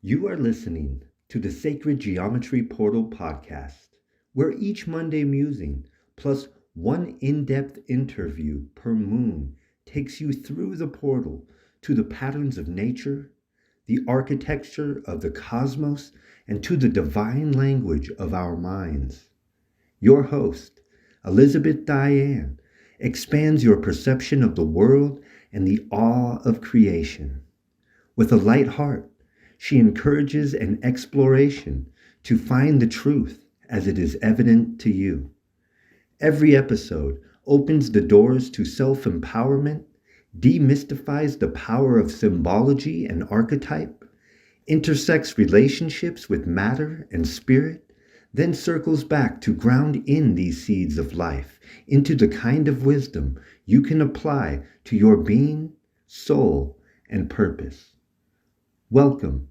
You are listening to the Sacred Geometry Portal podcast, where each Monday musing plus one in depth interview per moon takes you through the portal to the patterns of nature, the architecture of the cosmos, and to the divine language of our minds. Your host, Elizabeth Diane, expands your perception of the world and the awe of creation. With a light heart, she encourages an exploration to find the truth as it is evident to you. Every episode opens the doors to self empowerment, demystifies the power of symbology and archetype, intersects relationships with matter and spirit, then circles back to ground in these seeds of life into the kind of wisdom you can apply to your being, soul, and purpose. Welcome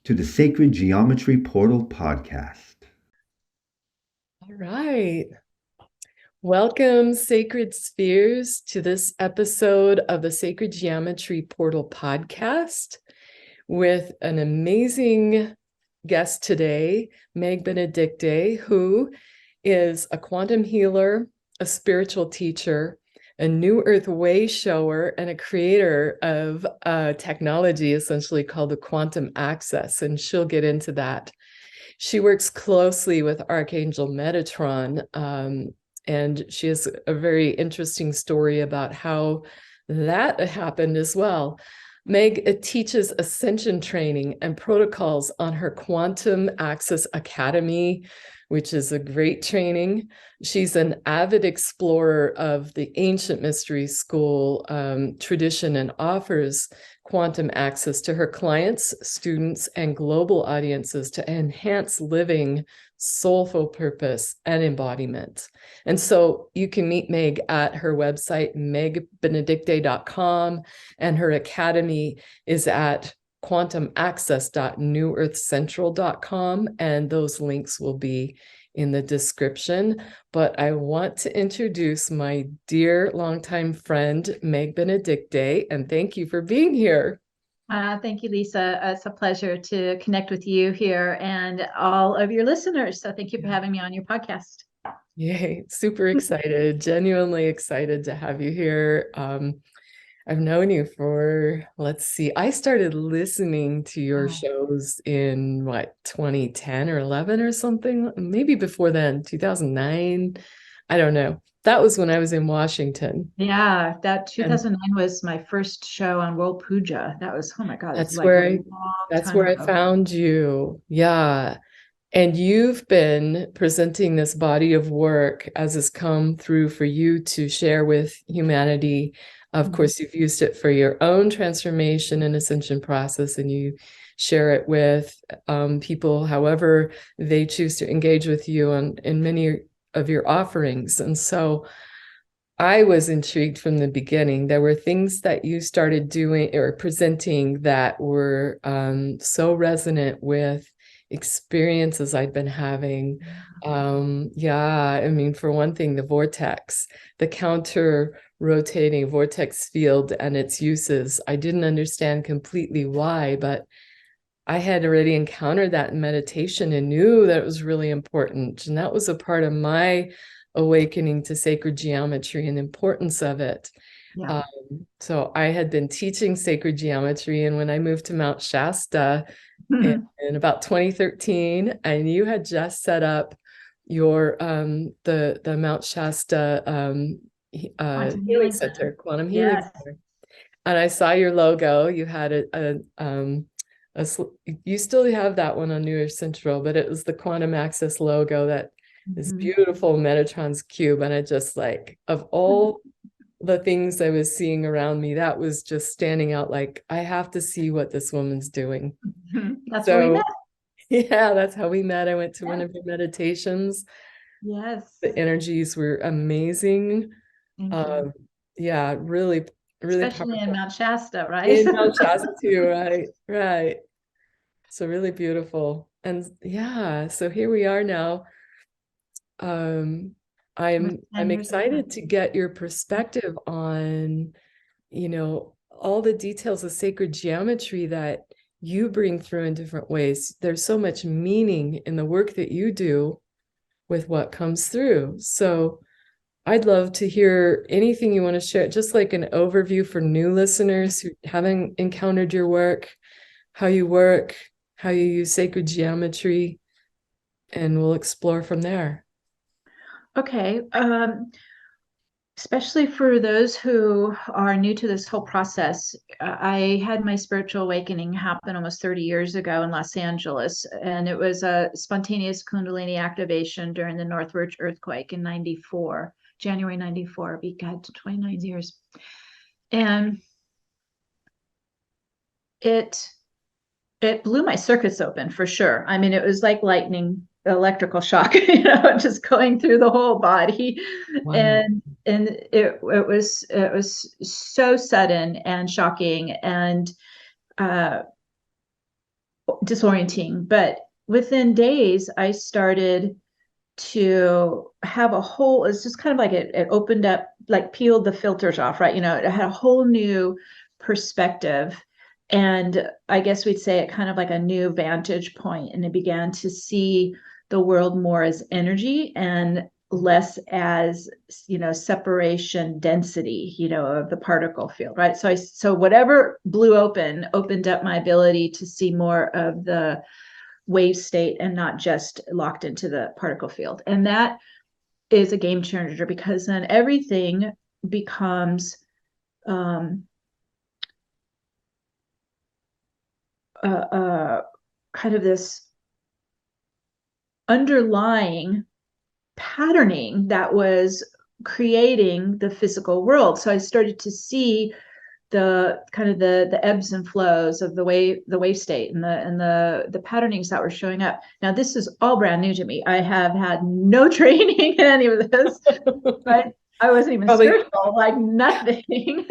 to the Sacred Geometry Portal podcast. All right. Welcome, Sacred Spheres, to this episode of the Sacred Geometry Portal podcast with an amazing guest today, Meg Benedicte, who is a quantum healer, a spiritual teacher, a New Earth way shower, and a creator of a technology essentially called the Quantum Access, and she'll get into that. She works closely with Archangel Metatron, and she has a very interesting story about how that happened as well. Meg teaches ascension training and protocols on her Quantum Access Academy, which is a great training. She's an avid explorer of the ancient mystery school tradition and offers quantum access to her clients, students, and global audiences to enhance living, soulful purpose and embodiment. And so you can meet Meg at her website, megbenedicte.com, and her academy is at quantumaccess.newearthcentral.com, and those links will be in the description. But I want to introduce my dear longtime friend, Meg Benedicte, and thank you for being here. Thank you, Lisa. It's a pleasure to connect with you here and all of your listeners. So thank you for having me on your podcast. Yay, super excited, genuinely excited to have you here. I've known you for, let's see, I started listening to your shows in 2010 or 11 or something, maybe before then, 2009. I don't know. That was when I was in Washington. Yeah, that 2009 was my first show on World Puja. That was, oh my God. That's where I found you. Yeah. And you've been presenting this body of work as has come through for you to share with humanity. Of course, you've used it for your own transformation and ascension process, and you share it with people however they choose to engage with you in many of your offerings. And so I was intrigued from the beginning. There were things that you started doing or presenting that were so resonant with experiences I'd been having. I mean, for one thing, the vortex, the counter rotating vortex field and its uses. I didn't understand completely why, but I had already encountered that in meditation and knew that it was really important. And that was a part of my awakening to sacred geometry and the importance of it. Yeah. So I had been teaching sacred geometry, and when I moved to Mount Shasta in about 2013, and you had just set up your the Mount Shasta healing center, quantum healing center, and I saw your logo. You had you still have that one on New Earth Central, but it was the Quantum Access logo, that this beautiful Metatron's cube, and I just of all the things I was seeing around me, that was just standing out. Like, I have to see what this woman's doing. That's how we met. Yeah, that's how we met. I went to one of your meditations. Yes. The energies were amazing. Yeah, really, really especially powerful. In Mount Shasta, right? In Mount Shasta too, right. So really beautiful. And yeah, so here we are now. I'm excited to get your perspective on, all the details of sacred geometry that you bring through in different ways. There's so much meaning in the work that you do with what comes through. So I'd love to hear anything you want to share, just like an overview for new listeners who haven't encountered your work, how you work, how you use sacred geometry, and we'll explore from there. Okay. Especially for those who are new to this whole process, I had my spiritual awakening happen almost 30 years ago in Los Angeles, and it was a spontaneous Kundalini activation during the Northridge earthquake in 94, January 94, God, 29 years. And it blew my circuits open for sure. I mean, it was like lightning, electrical shock, just going through the whole body. Wow. And it was so sudden and shocking and disorienting. But within days, I started to have it's just kind of like it opened up, like peeled the filters off, right? It had a whole new perspective. And I guess we'd say it kind of like a new vantage point, and it began to see the world more as energy and less as, separation density, of the particle field, right? So whatever opened up my ability to see more of the wave state and not just locked into the particle field. And that is a game changer, because then everything becomes kind of this underlying patterning that was creating the physical world. So I started to see the kind of the ebbs and flows of the wave state and the patternings that were showing up. Now, this is all brand new to me. I have had no training in any of this, right? I wasn't even spiritual, like nothing.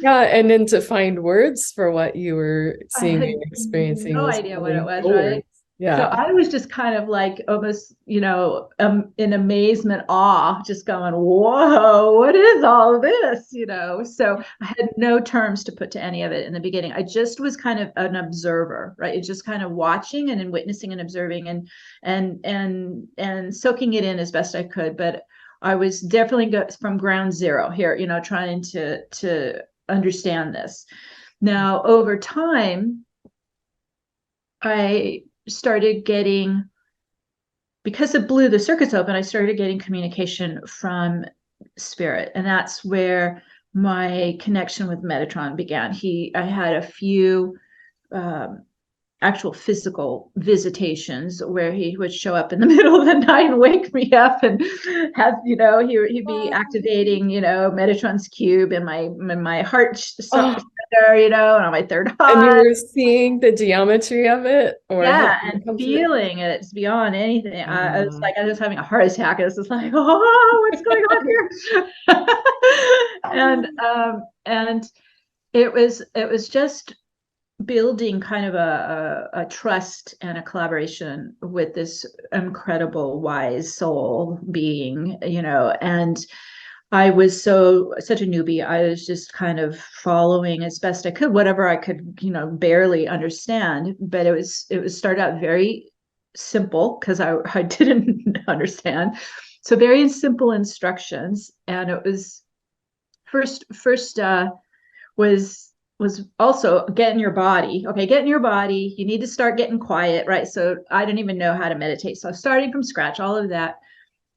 Yeah, and then to find words for what you were seeing and experiencing. No idea what it was, right? Yeah. So I was just kind of like almost, in amazement, awe, just going, whoa, what is all this? So I had no terms to put to any of it in the beginning. I just was kind of an observer, right? It's just kind of watching and witnessing and observing and soaking it in as best I could. But I was definitely from ground zero here, trying to understand this. Now, over time, I started getting, because it blew the circuits open, I started getting communication from spirit. And that's where my connection with Metatron began. I had a few actual physical visitations where he would show up in the middle of the night and wake me up and have, he'd be activating, Metatron's cube in my heart center, and on my third eye. And you were seeing the geometry of it? Yeah, and feeling it. It's beyond anything. I was like, I was having a heart attack. I was just like, oh, what's going on here? And it was just building kind of a trust and a collaboration with this incredible wise soul being, and I was such a newbie. I was just kind of following as best I could, whatever I could, barely understand. But it was started out very simple, because I didn't understand. So very simple instructions. And it was first was also get in your body. Okay, get in your body. You need to start getting quiet, right? So I didn't even know how to meditate. So starting from scratch, all of that.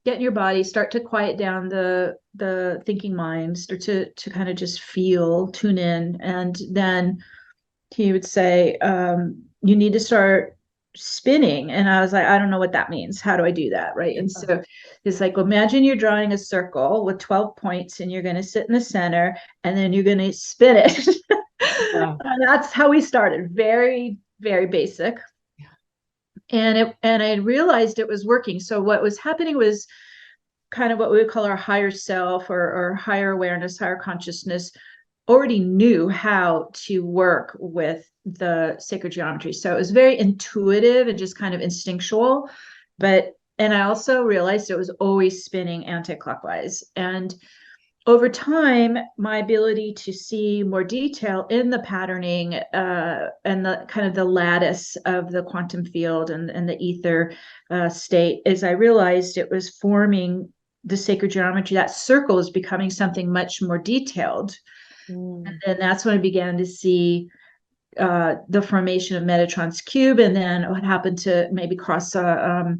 Get in your body, start to quiet down the thinking mind, start to kind of just feel, tune in. And then he would say, you need to start spinning. And I was like, I don't know what that means. How do I do that? Right. And so it's like, imagine you're drawing a circle with 12 points, and you're going to sit in the center, and then you're going to spin it. Wow. And that's how we started. Very, very basic. And I realized it was working. So what was happening was kind of what we would call our higher self or higher awareness, higher consciousness already knew how to work with the sacred geometry. So it was very intuitive and just kind of instinctual. And I also realized it was always spinning anti-clockwise. And over time, my ability to see more detail in the patterning and the kind of the lattice of the quantum field and the ether state, is I realized it was forming the sacred geometry. That circle is becoming something much more detailed. And then that's when I began to see the formation of Metatron's cube, and then what happened to maybe cross the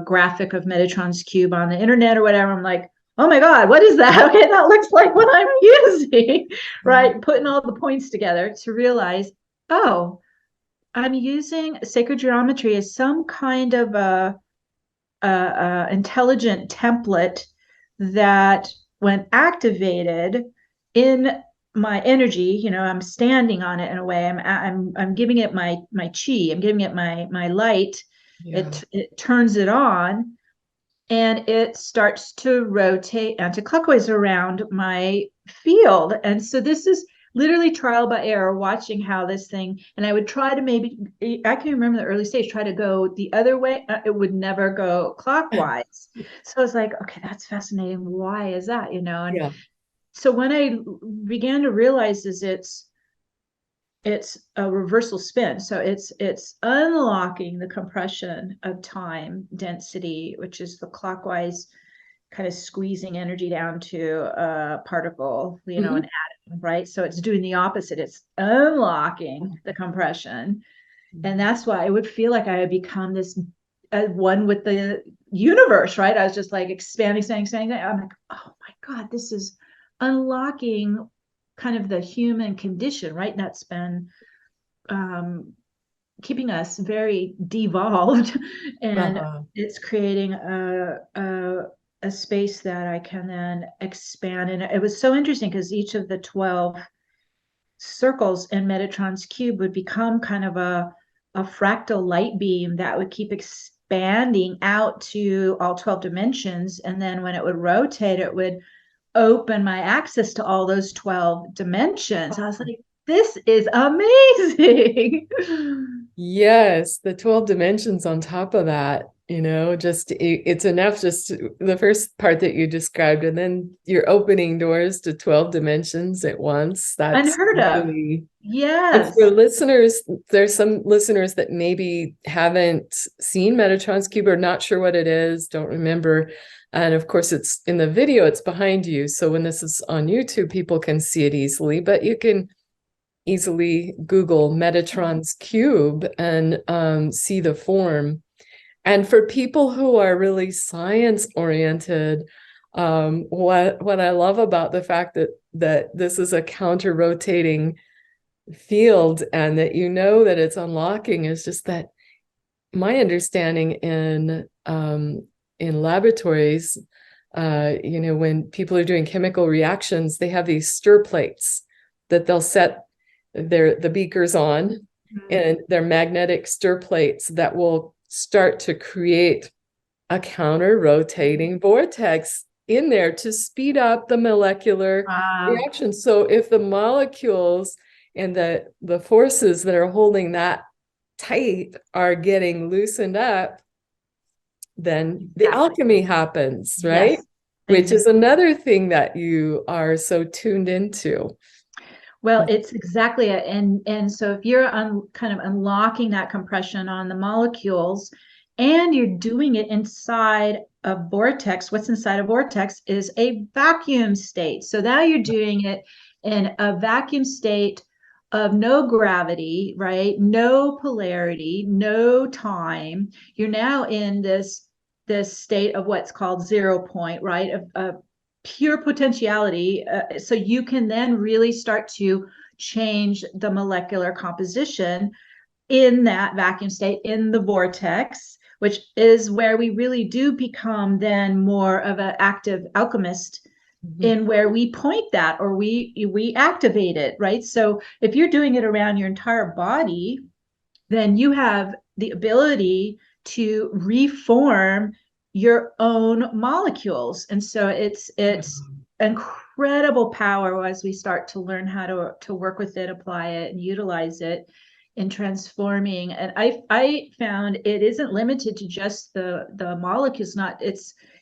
graphic of Metatron's cube on the internet or whatever. I'm like, oh my God, what is that? Okay, that looks like what I'm using, right? Putting all the points together to realize, oh, I'm using sacred geometry as some kind of a intelligent template that, when activated in my energy, I'm standing on it in a way. I'm giving it my chi. I'm giving it my light. Yeah. It turns it on, and it starts to rotate anti-clockwise around my field. And so this is literally trial by error, watching how this thing, and I would try to maybe, I can remember the early stage, try to go the other way. It would never go clockwise. So I was like, okay, that's fascinating. Why is that? And Yeah. so when I began to realize is it's a reversal spin. So it's unlocking the compression of time density, which is the clockwise kind of squeezing energy down to a particle, an atom, right? So it's doing the opposite. It's unlocking the compression. And that's why I would feel like I had become this one with the universe, right? I was just like expanding. I'm like, oh my God, this is unlocking kind of the human condition, right? And that's been keeping us very devolved, and it's creating a space that I can then expand. And it was so interesting because each of the 12 circles in Metatron's cube would become kind of a fractal light beam that would keep expanding out to all 12 dimensions. And then when it would rotate, it would open my access to all those 12 dimensions. I was like, this is amazing. Yes, the 12 dimensions on top of that, just it's enough, just the first part that you described, and then you're opening doors to 12 dimensions at once. That's unheard really, of. Yes. And for listeners, there's some listeners that maybe haven't seen Metatron's cube or not sure what it is, don't remember. And of course, it's in the video, it's behind you. So when this is on YouTube, people can see it easily, but you can easily Google Metatron's cube and see the form. And for people who are really science oriented, what I love about the fact that this is a counter rotating field and that that it's unlocking is just that my understanding in laboratories, when people are doing chemical reactions, they have these stir plates that they'll set the beakers on, and they're magnetic stir plates that will start to create a counter rotating vortex in there to speed up the molecular reaction. So if the molecules and the forces that are holding that tight are getting loosened up, then the alchemy happens, right? Yes. Which is another thing that you are so tuned into. Well, it's exactly it. And so if you're kind of unlocking that compression on the molecules, and you're doing it inside a vortex, what's inside a vortex is a vacuum state. So now you're doing it in a vacuum state of no gravity, right? No polarity, no time. You're now in this state of what's called 0 point, right? Of pure potentiality. So you can then really start to change the molecular composition in that vacuum state, in the vortex, which is where we really do become then more of an active alchemist, in where we point that or we activate it, right? So if you're doing it around your entire body, then you have the ability to reform your own molecules. And so it's incredible power as we start to learn how to work with it, apply it, and utilize it in transforming. And I found it isn't limited to just the molecules.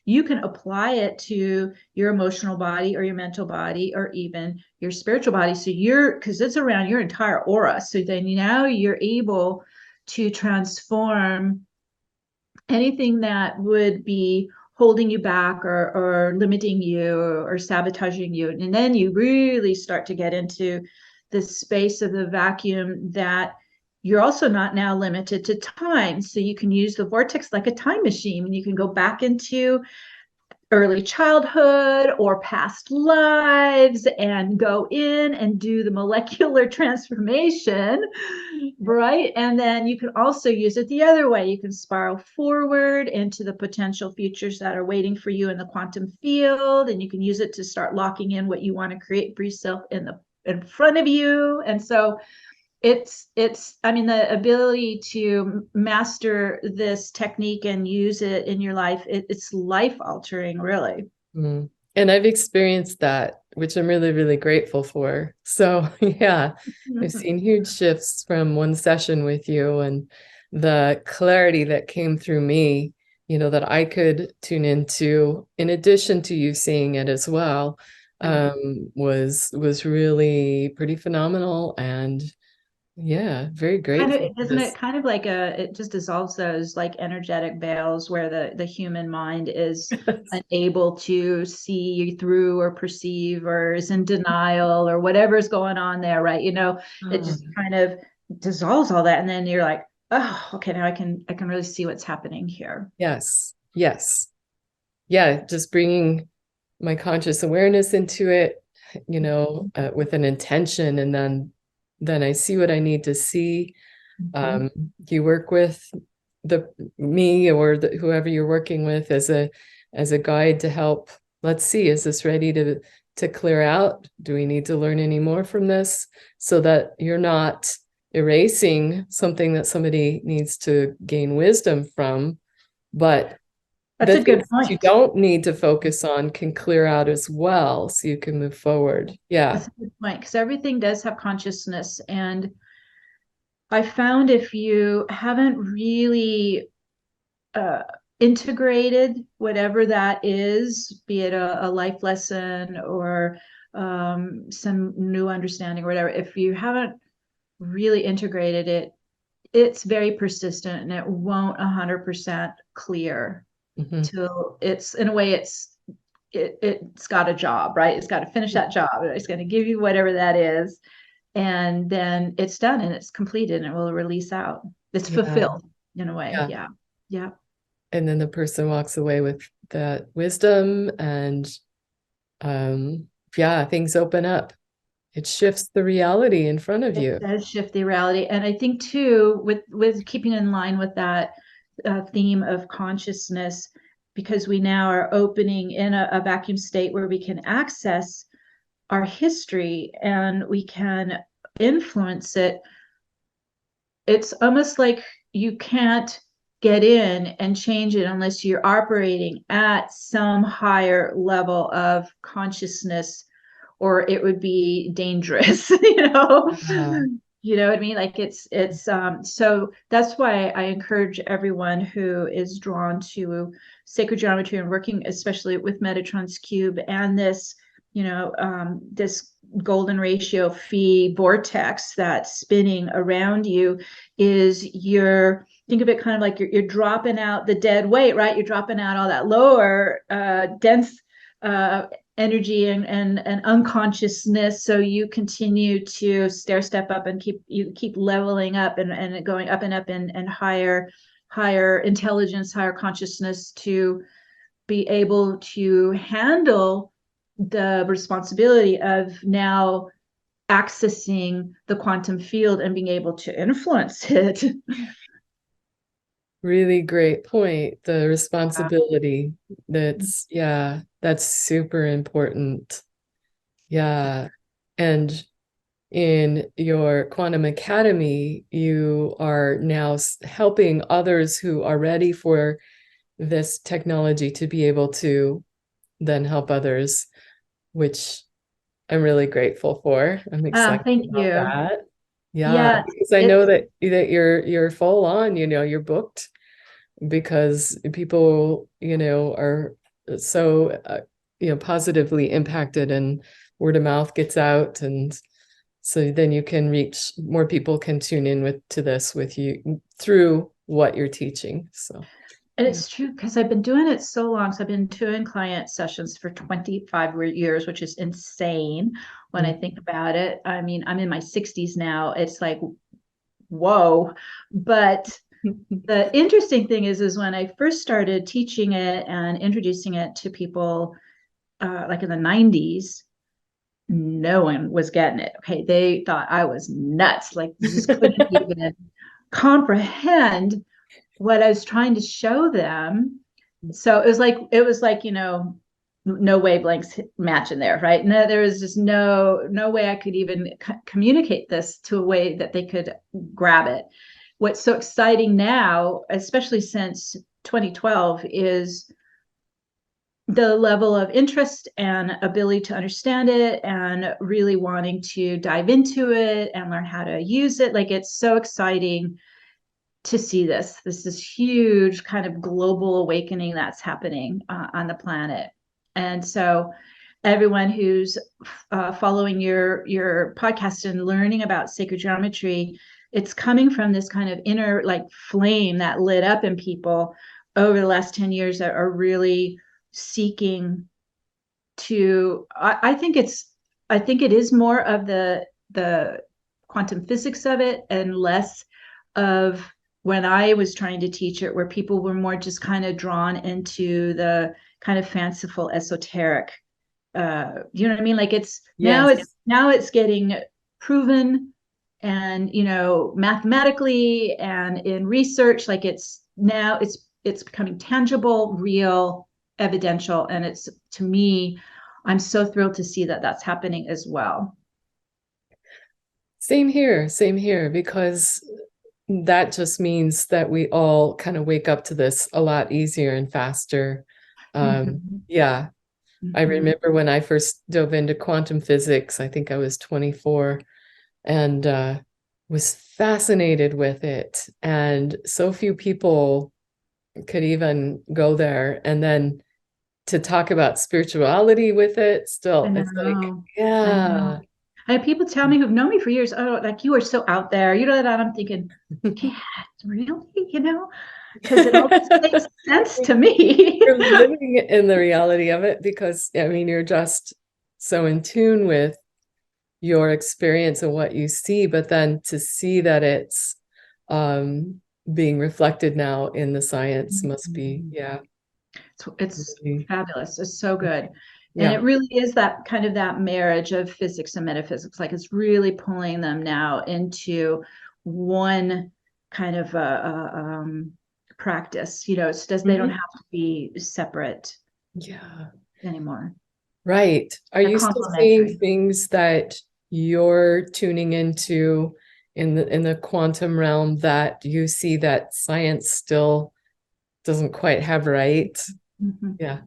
you can apply it to your emotional body or your mental body or even your spiritual body. So because it's around your entire aura. So then now you're able to transform anything that would be holding you back or limiting you or sabotaging you. And then you really start to get into the space of the vacuum that you're also not now limited to time. So you can use the vortex like a time machine, and you can go back into early childhood or past lives and go in and do the molecular transformation, right? And then you can also use it the other way. You can spiral forward into the potential futures that are waiting for you in the quantum field, and you can use it to start locking in what you want to create for yourself in front of you. And so it's I mean, the ability to master this technique and use it in your life, it's life altering, really. Mm. And I've experienced that, which I'm really, really grateful for. So yeah, I've seen huge shifts from one session with you, and the clarity that came through me, that I could tune into, in addition to you seeing it as well, was really pretty phenomenal. And yeah, very grateful for Isn't this. it kind of like it just dissolves those like energetic veils where the human mind is unable to see through or perceive or is in denial or whatever's going on there, right? It just kind of dissolves all that, and then you're like, oh, okay, now I can really see what's happening here. Yes. Yes. Yeah, just bringing my conscious awareness into it, with an intention, and then I see what I need to see. You work with me or whoever you're working with as a guide to help. Let's see, is this ready to clear out? Do we need to learn any more from this, so that you're not erasing something that somebody needs to gain wisdom from, but That's a good things you point. don't need to focus on can clear out as well, so you can move forward. Yeah. That's a good point, because everything does have consciousness. And I found if you haven't really integrated whatever that is, be it a life lesson or some new understanding or whatever, if you haven't really integrated it, it's very persistent and it won't 100% clear till it's, in a way, it's got a job, right? It's got to finish that job. It's going to give you whatever that is, and then it's done and it's completed and it will release out. It's fulfilled in a way. Yeah. And then the person walks away with that wisdom, and things open up. It shifts the reality in front of you. It does shift the reality. And I think too, with keeping in line with that theme of consciousness, because we now are opening in a vacuum state where we can access our history and we can influence it. It's almost like you can't get in and change it unless you're operating at some higher level of consciousness, or it would be dangerous. You know what I mean? Like it's so that's why I encourage everyone who is drawn to sacred geometry and working especially with Metatron's cube and this, this golden ratio phi vortex that's spinning around you, is think of it kind of like you're dropping out the dead weight, right? You're dropping out all that lower dense energy and unconsciousness, so you continue to stair step up and keep leveling up and going up and up and higher intelligence, higher consciousness, to be able to handle the responsibility of now accessing the quantum field and being able to influence it. Really great point. The responsibility. That's super important. Yeah. And in your Quantum Academy, you are now helping others who are ready for this technology to be able to then help others, which I'm really grateful for. I'm excited Thank about you. that. Yeah, Because I know that you're full on, you're booked, because people, are so positively impacted, and word of mouth gets out, and so then you can reach more people, can tune in to this with you through what you're teaching. So And it's true because I've been doing it so long. So I've been doing client sessions for 25 years, which is insane when I think about it. I mean, I'm in my 60s now. It's like, whoa. But the interesting thing is when I first started teaching it and introducing it to people, like in the 90s, no one was getting it. Okay. They thought I was nuts. Like, just couldn't even comprehend what I was trying to show them. So it was like, no wavelengths match in there, right? No, there was just no way I could even communicate this to a way that they could grab it. What's so exciting now, especially since 2012, is the level of interest and ability to understand it and really wanting to dive into it and learn how to use it. Like, it's so exciting to see this is huge kind of global awakening that's happening on the planet. And so everyone who's following your podcast and learning about sacred geometry, it's coming from this kind of inner like flame that lit up in people over the last 10 years that are really seeking to, I think it is more of the quantum physics of it and less of when I was trying to teach it, where people were more just kind of drawn into the kind of fanciful esoteric, you know what I mean? Like, now it's getting proven, and mathematically and in research, like it's becoming tangible, real, evidential, and it's, to me, I'm so thrilled to see that that's happening as well. Same here, because that just means that we all kind of wake up to this a lot easier and faster. Yeah. I remember when I first dove into quantum physics, I think I was 24, and was fascinated with it. And so few people could even go there. And then to talk about spirituality with it, still, it's like, yeah. I have people tell me who've known me for years, oh, like, you are so out there. You know that I'm thinking, yeah, really? Because it all makes sense to me. You're living in the reality of it, because I mean, you're just so in tune with your experience and what you see, but then to see that it's being reflected now in the science must be, yeah. It's fabulous. It's so good. Yeah. And it really is that kind of that marriage of physics and metaphysics. Like, it's really pulling them now into one kind of practice. They don't have to be separate anymore. Right. Are you still seeing things that you're tuning into in the quantum realm that you see that science still doesn't quite have right? Yeah.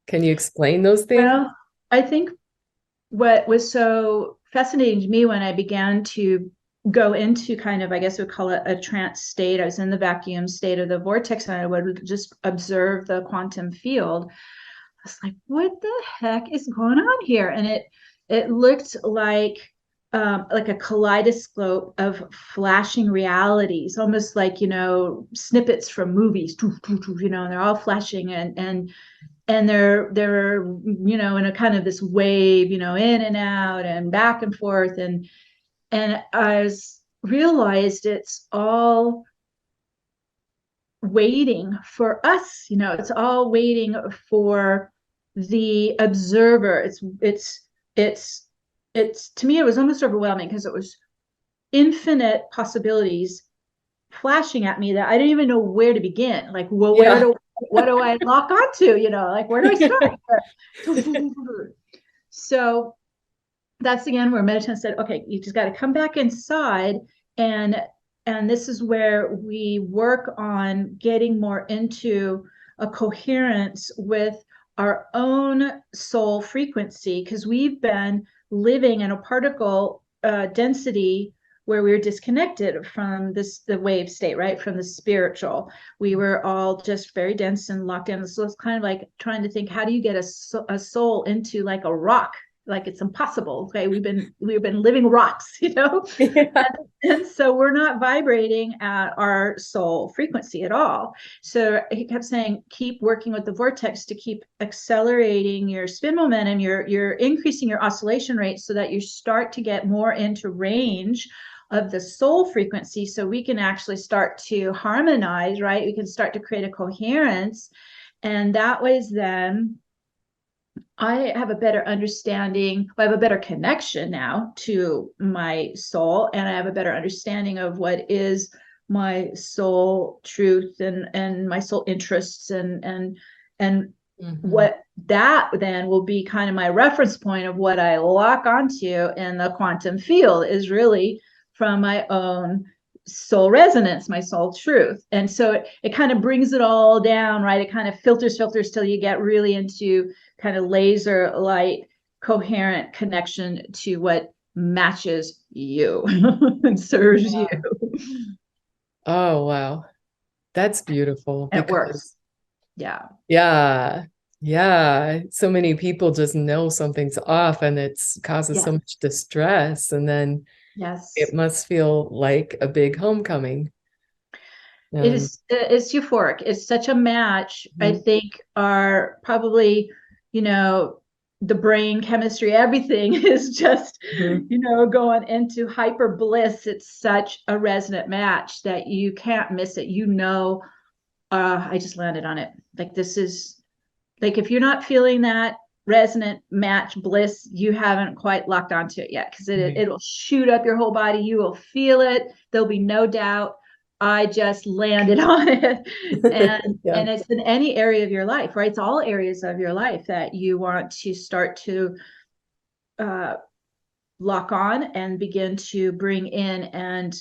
Can you explain those things? Well, I think what was so fascinating to me when I began to go into kind of, I guess we'd call it a trance state. I was in the vacuum state of the vortex, and I would just observe the quantum field. I was like, what the heck is going on here? And it looked like a kaleidoscope of flashing realities, almost like, snippets from movies, and they're all flashing, and they're in a kind of this wave, in and out and back and forth, and I realized it's all waiting for us. It's all waiting for the observer. It's to me, it was almost overwhelming, because it was infinite possibilities flashing at me that I didn't even know where to begin. Like, well, what do I lock onto? Like, where do I start? So that's again where Metatron said, okay, you just got to come back inside, and this is where we work on getting more into a coherence with our own soul frequency, because we've been living in a particle density where we were disconnected from the wave state, right? From the spiritual. We were all just very dense and locked in. So it's kind of like trying to think, how do you get a soul into like a rock? Like it's impossible. Okay. We've been living rocks, Yeah. and so we're not vibrating at our soul frequency at all. So he kept saying, keep working with the vortex to keep accelerating your spin momentum. You're increasing your oscillation rate so that you start to get more into range of the soul frequency, so we can actually start to harmonize, right? We can start to create a coherence. And that way then I have a better understanding, I have a better connection now to my soul, and I have a better understanding of what is my soul truth and my soul interests and what that then will be kind of my reference point of what I lock onto in the quantum field is really from my own soul resonance, my soul truth. And so it kind of brings it all down, right? It kind of filters till you get really into kind of laser light, coherent connection to what matches you and serves you. Oh, wow. That's beautiful. And it works. Yeah. Yeah. Yeah. So many people just know something's off and it causes so much distress. And then it must feel like a big homecoming. It's euphoric. It's such a match. I think are probably, the brain chemistry, everything is just, going into hyper bliss. It's such a resonant match that you can't miss it. I just landed on it. Like, this is like, if you're not feeling that resonant match bliss, you haven't quite locked onto it yet, because it'll shoot up your whole body. You will feel it. There'll be no doubt. I just landed on it. And it's in any area of your life, right? It's all areas of your life that you want to start to lock on and begin to bring in and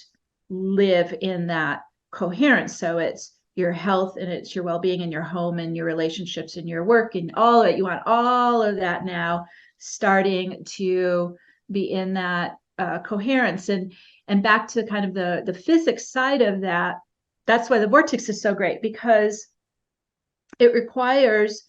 live in that coherence. So it's your health and it's your well-being and your home and your relationships and your work and all of it. You want all of that now starting to be in that coherence. And back to kind of the physics side of that, that's why the vortex is so great, because it requires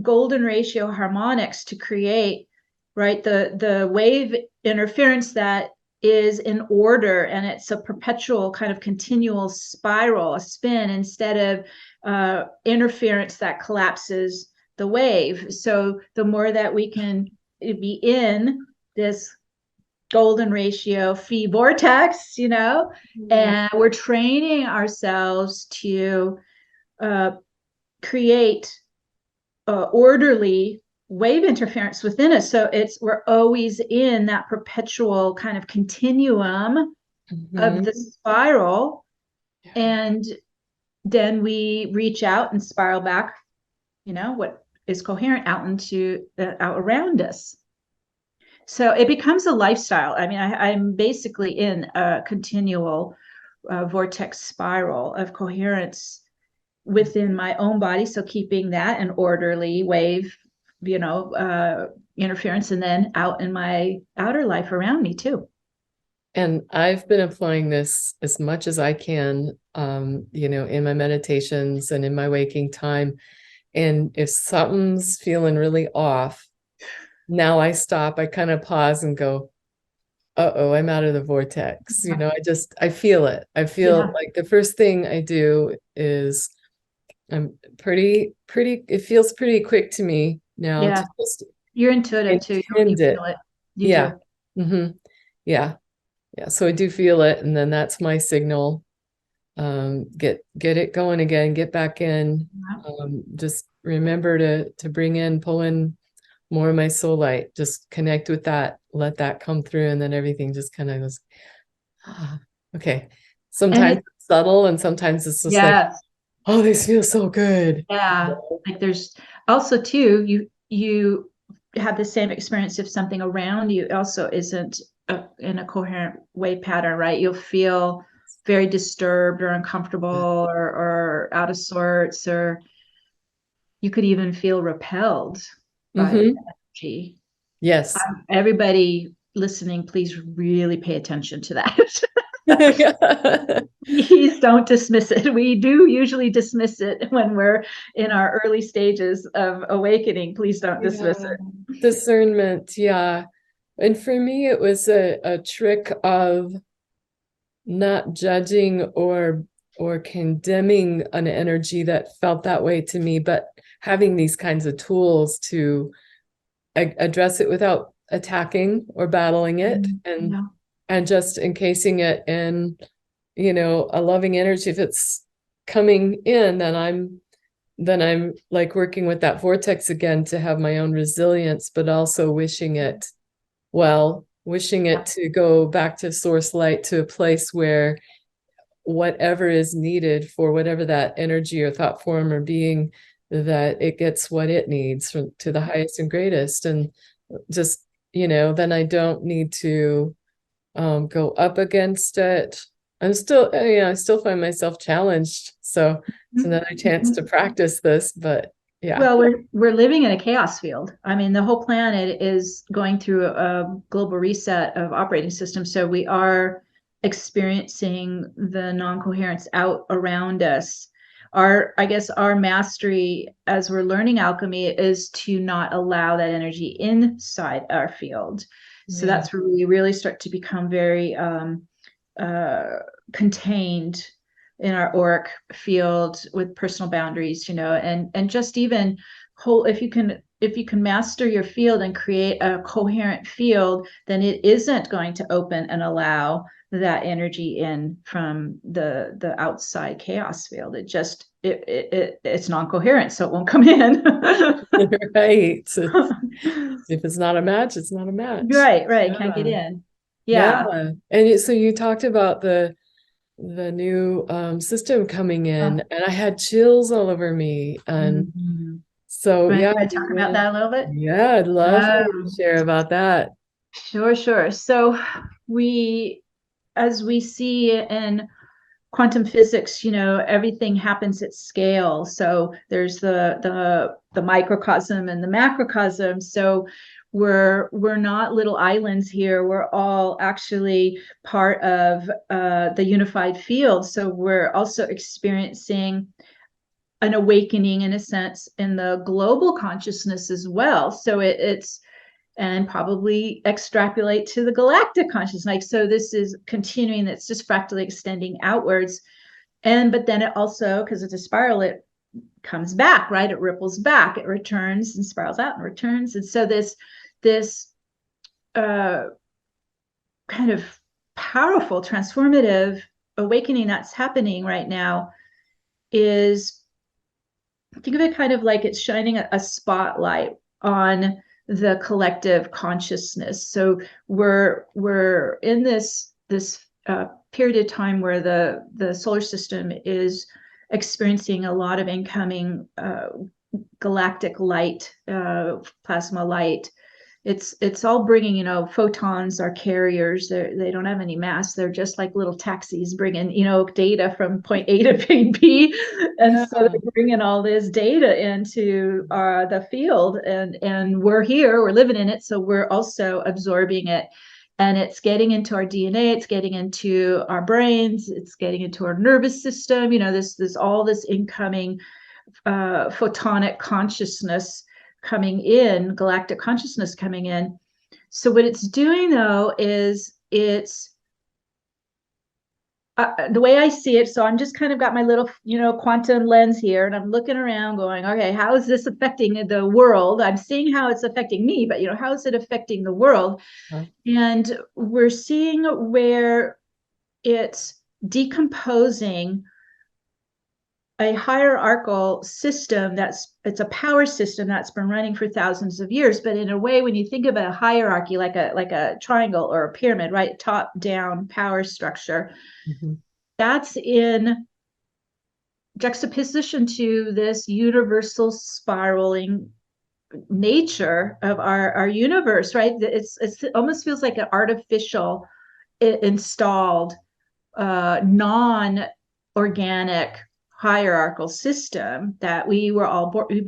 golden ratio harmonics to create, right, the wave interference that is in order, and it's a perpetual kind of continual spiral, a spin, instead of interference that collapses the wave. So the more that we can be in this golden ratio phi vortex, and we're training ourselves to create orderly wave interference within us. So we're always in that perpetual kind of continuum of the spiral. And then we reach out and spiral back, what is coherent out around us. So it becomes a lifestyle. I mean, I'm basically in a continual vortex spiral of coherence within my own body. So keeping that an orderly wave, interference, and then out in my outer life around me too. And I've been applying this as much as I can, in my meditations and in my waking time. And if something's feeling really off, now I stop, I kind of pause and go, uh-oh, I'm out of the vortex. I feel it. I feel like the first thing I do is I'm it feels pretty quick to me now. Yeah. You're intuitive too. You feel it. Yeah. Yeah. Yeah. So I do feel it. And then that's my signal. Get it going again, get back in. Just remember to pull in more of my soul light, just connect with that, let that come through. And then everything just kind of goes, okay. Sometimes it's subtle and sometimes it's just like, oh, this feels so good. Yeah. Like there's also too, you have the same experience if something around you also isn't in a coherent wave pattern, right? You'll feel very disturbed or uncomfortable or out of sorts, or you could even feel repelled by the energy. Yes. Everybody listening, please really pay attention to that. Please don't dismiss it. We do usually dismiss it when we're in our early stages of awakening. Please don't dismiss it. Discernment, yeah. And for me, it was a trick of not judging or condemning an energy that felt that way to me, but having these kinds of tools to address it without attacking or battling it, and just encasing it in, a loving energy. If it's coming in, then I'm like working with that vortex again to have my own resilience, but also wishing it to go back to source light, to a place where whatever is needed for whatever that energy or thought form or being, that it gets what it needs to the highest and greatest. And just, then I don't need to go up against it. I still find myself challenged. So it's another chance to practice this, but yeah. Well, we're living in a chaos field. I mean, the whole planet is going through a global reset of operating systems. So we are experiencing the non-coherence out around us. I guess our mastery as we're learning alchemy is to not allow that energy inside our field. So that's where we really start to become very contained in our auric field with personal boundaries, and just even if you can master your field and create a coherent field, then it isn't going to open and allow that energy in from the outside chaos field. It's non-coherent, so it won't come in. Right. If it's not a match, it's not a match. Right. Can't get in. Yeah. And so you talked about the new system coming in, and I had chills all over me. And so, Can I talk about that a little bit? Yeah, I'd love to share about that. Sure. So as we see in quantum physics, everything happens at scale. So there's the microcosm and the macrocosm. So we're not little islands here. We're all actually part of the unified field. So we're also experiencing an awakening, in a sense, in the global consciousness as well. So it's and probably extrapolate to the galactic consciousness. Like, so this is continuing, it's just fractally extending outwards. But then it also, because it's a spiral, it comes back, right? It ripples back, it returns and spirals out and returns. And so this kind of powerful, transformative awakening that's happening right now is, think of it kind of like it's shining a spotlight on the collective consciousness. So we're in this period of time where the solar system is experiencing a lot of incoming galactic light, plasma light. It's all bringing, photons are carriers. They don't have any mass. They're just like little taxis bringing, data from point A to point B. And so they're bringing all this data into the field, and we're here, we're living in it. So we're also absorbing it, and it's getting into our DNA. It's getting into our brains. It's getting into our nervous system. This all this incoming photonic consciousness coming in, galactic consciousness coming in. So what it's doing, though, is it's the way I see it. So I'm just kind of got my little, quantum lens here, and I'm looking around going, okay, how is this affecting the world? I'm seeing how it's affecting me, but, how is it affecting the world? And we're seeing where it's decomposing a hierarchical system it's a power system that's been running for thousands of years. But in a way, when you think of a hierarchy, like a triangle or a pyramid, right, top down power structure, that's in juxtaposition to this universal spiraling nature of our universe, right? It almost feels like an artificial installed non-organic hierarchical system that we've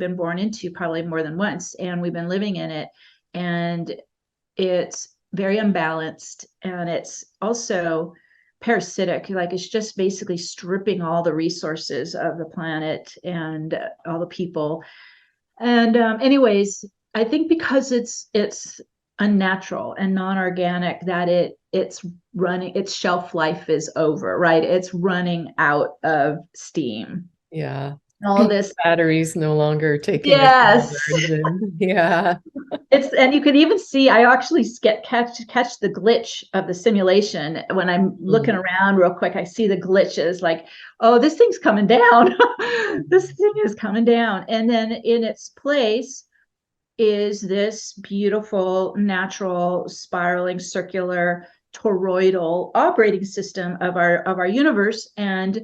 been born into probably more than once, and we've been living in it, and it's very unbalanced, and it's also parasitic. Like it's just basically stripping all the resources of the planet and all the people. And anyways, I think because it's unnatural and non-organic, that its shelf life is over, right? It's running out of steam. Yeah. All this. Batteries no longer taking a Yes. charge. Yeah. And you could even see, I actually catch the glitch of the simulation when I'm looking around real quick. I see the glitches, like, oh, this thing's coming down. This thing is coming down. And then in its place is this beautiful, natural, spiraling, circular, toroidal operating system of our universe. And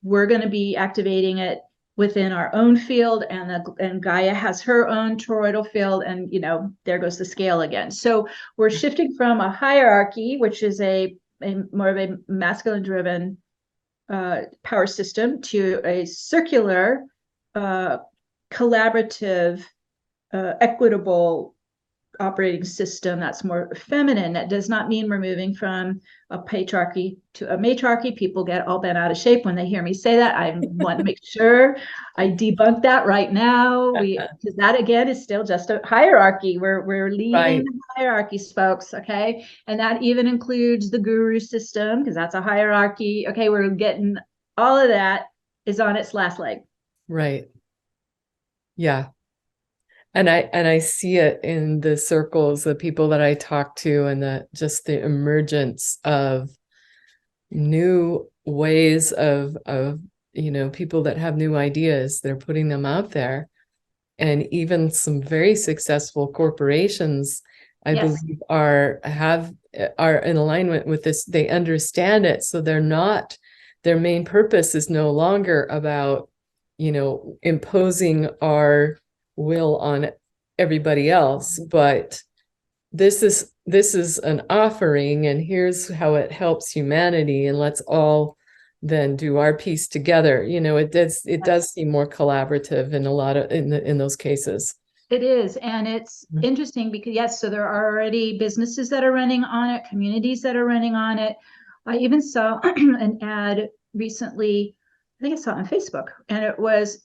we're going to be activating it within our own field, and Gaia has her own toroidal field, and there goes the scale again. So we're shifting from a hierarchy, which is a more of a masculine driven power system, to a circular, collaborative, equitable operating system that's more feminine. That does not mean we're moving from a patriarchy to a matriarchy. People get all bent out of shape when they hear me say that. I want to make sure I debunk that right now, because that again is still just a hierarchy. We're leaving the hierarchies, folks. Okay, and that even includes the guru system, because that's a hierarchy. Okay, we're getting all of that is on its last leg. Right. Yeah. And I see it in the circles, the people that I talk to, and the emergence of new ways of people that have new ideas. They're putting them out there, and even some very successful corporations, I believe, are in alignment with this. They understand it, so their main purpose is no longer about imposing our will on everybody else, but this is an offering, and here's how it helps humanity, and let's all then do our piece together. It does seem more collaborative in a lot of in those cases. It is, and it's interesting because so there are already businesses that are running on it, communities that are running on it. I even saw an ad recently, I think I saw it on Facebook, and it was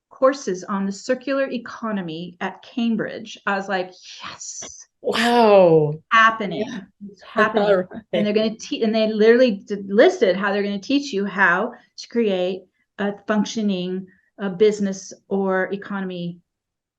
courses on the circular economy at Cambridge. I was like, yes. Wow. Happening. Yeah. It's happening. Right. And they're going to teach, and they literally listed how they're going to teach you how to create a functioning business or economy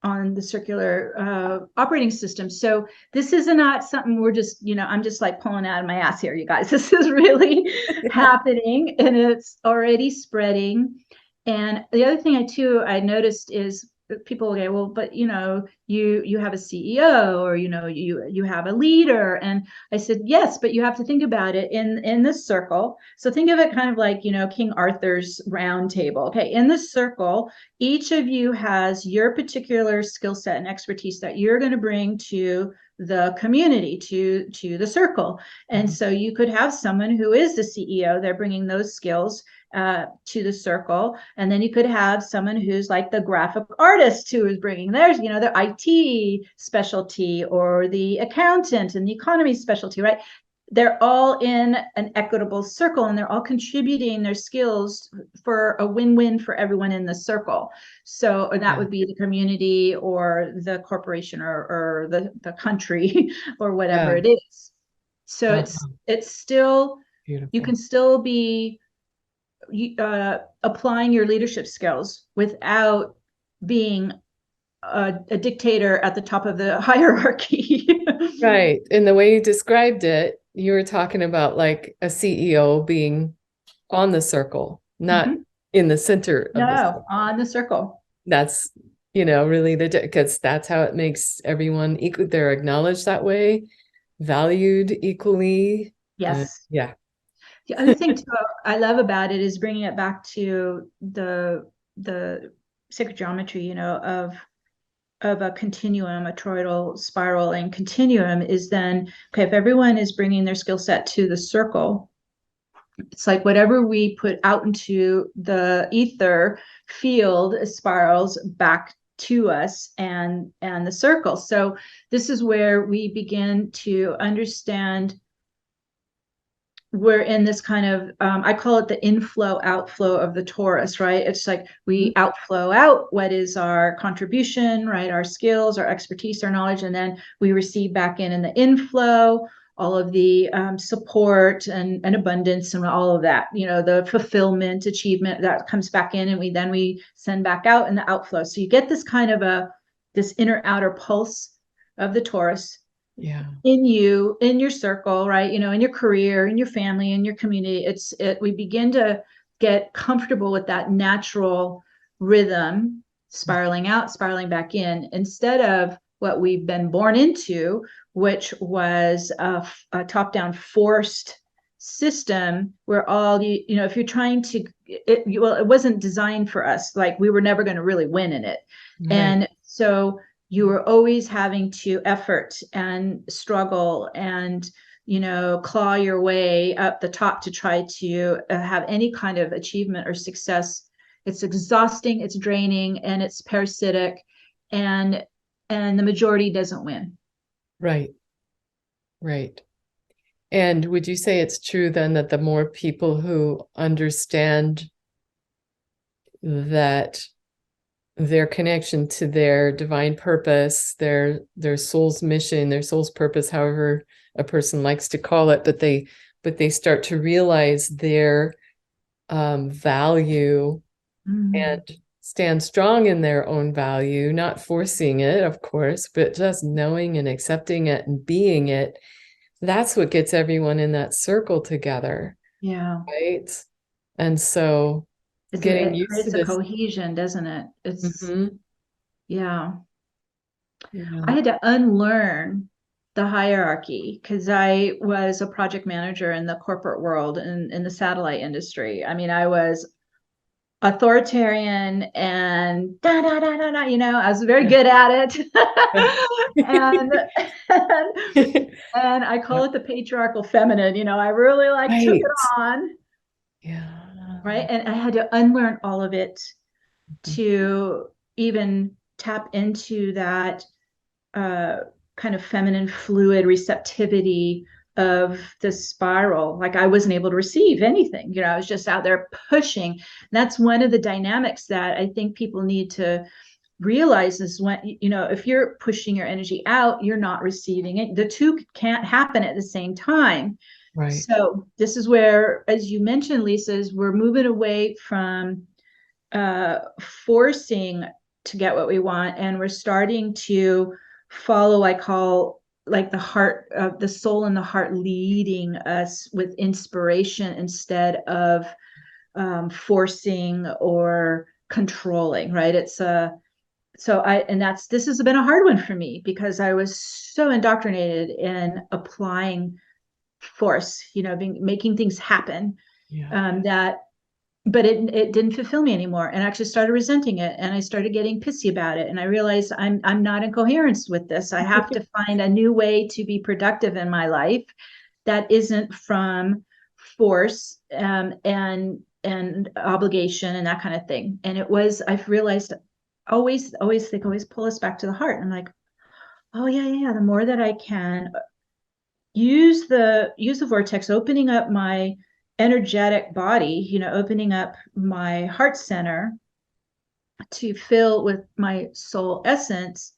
on the circular operating system. So this is not something we're just, I'm just like pulling out of my ass here, you guys. This is really happening, and it's already spreading. And the other thing I noticed is people, okay, well, but you have a CEO, or you have a leader. And I said, yes, but you have to think about it in this circle. So think of it kind of like King Arthur's round table. Okay, in this circle, each of you has your particular skill set and expertise that you're going to bring to the community, to the circle. And so you could have someone who is the CEO, they're bringing those skills to the circle. And then you could have someone who's like the graphic artist who is bringing theirs, their IT specialty, or the accountant and the economy specialty, right? They're all in an equitable circle, and they're all contributing their skills for a win-win for everyone in the circle. So that would be the community, or the corporation, or the country, or whatever it is. So it's still beautiful. You can still be applying your leadership skills without being a dictator at the top of the hierarchy. Right. And the way you described it, you were talking about like a CEO being on the circle, not in the center of the circle. On the circle. That's, really because that's how it makes everyone equal. They're acknowledged that way, valued equally. Yes. Yeah. The other thing too, I love about it is bringing it back to the sacred geometry, of a continuum, a toroidal spiral and continuum, is then, okay, if everyone is bringing their skill set to the circle, it's like whatever we put out into the ether field spirals back to us and the circle. So this is where we begin to understand we're in this kind of, I call it the inflow outflow of the Taurus, right? It's like we outflow out what is our contribution, right? Our skills, our expertise, our knowledge, and then we receive back in the inflow, all of the support and abundance and all of that, the fulfillment, achievement that comes back in, and we send back out in the outflow. So you get this kind of this inner outer pulse of the Taurus. Yeah. In your circle, right? In your career, in your family, in your community, we begin to get comfortable with that natural rhythm, spiraling out, spiraling back in, instead of what we've been born into, which was a top-down forced system where if you're trying to, it wasn't designed for us. Like, we were never going to really win in it. Right. And so you were always having to effort and struggle and, claw your way up the top to try to have any kind of achievement or success. It's exhausting, it's draining, and it's parasitic, and the majority doesn't win. Right. Right. And would you say it's true then that the more people who understand that their connection to their divine purpose, their soul's mission, their soul's purpose, however a person likes to call it, but they start to realize their value and stand strong in their own value, not forcing it, of course, but just knowing and accepting it and being it. That's what gets everyone in that circle together. Yeah. Right. And so it creates a cohesion, doesn't it? It's yeah. I had to unlearn the hierarchy because I was a project manager in the corporate world and in the satellite industry. I mean, I was authoritarian and I was very good at it. and I call it the patriarchal feminine. I really took it on. Yeah. Right. And I had to unlearn all of it to even tap into that kind of feminine fluid receptivity of the spiral. Like, I wasn't able to receive anything. I was just out there pushing. And that's one of the dynamics that I think people need to realize is when, if you're pushing your energy out, you're not receiving it. The two can't happen at the same time. Right. So this is where, as you mentioned, Lisa, is we're moving away from forcing to get what we want, and we're starting to follow, I call, like, the heart, the soul and the heart leading us with inspiration instead of forcing or controlling. Right? It's this has been a hard one for me because I was so indoctrinated in applying force, making things happen, but it didn't fulfill me anymore. And I actually started resenting it, and I started getting pissy about it. And I realized I'm not in coherence with this. I have to find a new way to be productive in my life that isn't from force and obligation and that kind of thing. And I've realized always pull us back to the heart. I'm like, oh yeah. The more that I can use the vortex, opening up my energetic body, opening up my heart center to fill with my soul essence,